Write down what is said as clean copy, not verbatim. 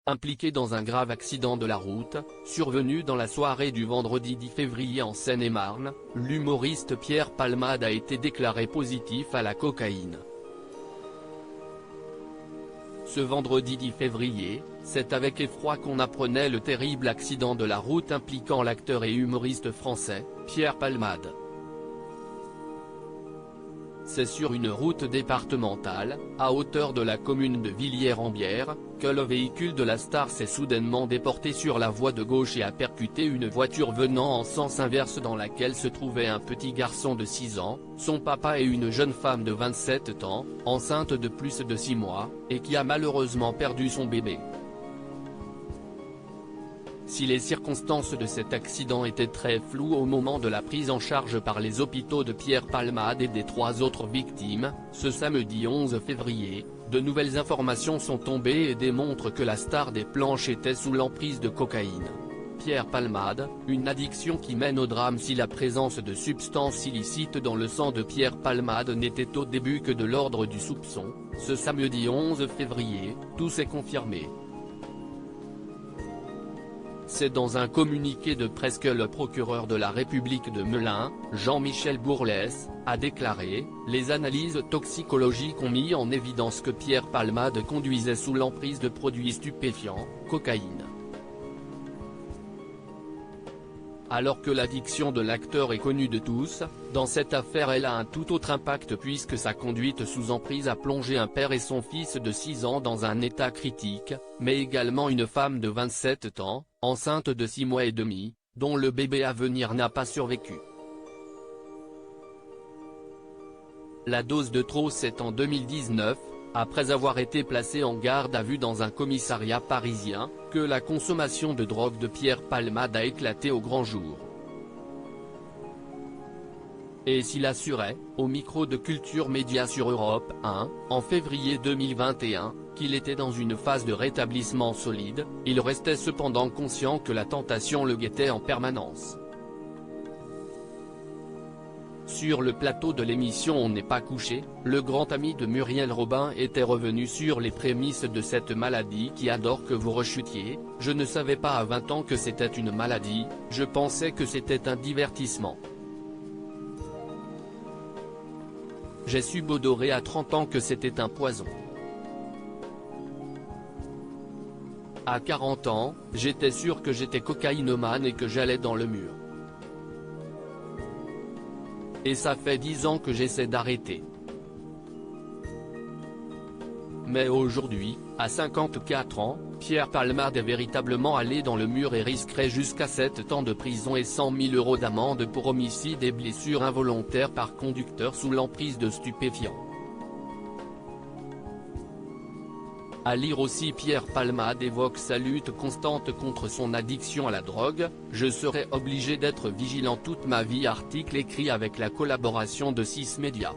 impliqué dans un grave accident de la route, survenu dans la soirée du vendredi 10 février en Seine-et-Marne, l'humoriste Pierre Palmade a été déclaré positif à la cocaïne. Ce vendredi 10 février, c'est avec effroi qu'on apprenait le terrible accident de la route impliquant l'acteur et humoriste français, Pierre Palmade. C'est sur une route départementale, à hauteur de la commune de Villiers-en-Bière, que le véhicule de la star s'est soudainement déporté sur la voie de gauche et a percuté une voiture venant en sens inverse dans laquelle se trouvait un petit garçon de 6 ans, son papa et une jeune femme de 27 ans, enceinte de plus de 6 mois, et qui a malheureusement perdu son bébé. Si les circonstances de cet accident étaient très floues au moment de la prise en charge par les hôpitaux de Pierre Palmade et des 3 autres victimes, ce samedi 11 février, de nouvelles informations sont tombées et démontrent que la star des planches était sous l'emprise de cocaïne. Pierre Palmade, une addiction qui mène au drame si la présence de substances illicites dans le sang de Pierre Palmade n'était au début que de l'ordre du soupçon. Ce samedi 11 février, tout s'est confirmé. C'est dans un communiqué de presse que le procureur de la République de Melun, Jean-Michel Bourlès, a déclaré « Les analyses toxicologiques ont mis en évidence que Pierre Palmade conduisait sous l'emprise de produits stupéfiants, cocaïne. » Alors que l'addiction de l'acteur est connue de tous, dans cette affaire elle a un tout autre impact puisque sa conduite sous emprise a plongé un père et son fils de 6 ans dans un état critique, mais également une femme de 27 ans, enceinte de 6 mois et demi, dont le bébé à venir n'a pas survécu. La dose de trop c'est en 2019, après avoir été placé en garde à vue dans un commissariat parisien, que la consommation de drogue de Pierre Palmade a éclaté au grand jour. Et s'il assurait, au micro de Culture Média sur Europe 1, en février 2021, qu'il était dans une phase de rétablissement solide, il restait cependant conscient que la tentation le guettait en permanence. Sur le plateau de l'émission On n'est pas couché, le grand ami de Muriel Robin était revenu sur les prémices de cette maladie qui adore que vous rechutiez. Je ne savais pas à 20 ans que c'était une maladie, je pensais que c'était un divertissement. J'ai su bodorer à 30 ans que c'était un poison. À 40 ans, j'étais sûr que j'étais cocaïnomane et que j'allais dans le mur. Et ça fait 10 ans que j'essaie d'arrêter. Mais aujourd'hui, à 54 ans, Pierre Palmade est véritablement allé dans le mur et risquerait jusqu'à 7 ans de prison et 100 000 € d'amende pour homicide et blessures involontaires par conducteur sous l'emprise de stupéfiants. À lire aussi Pierre Palmade évoque sa lutte constante contre son addiction à la drogue, je serai obligé d'être vigilant toute ma vie article écrit avec la collaboration de 6 médias.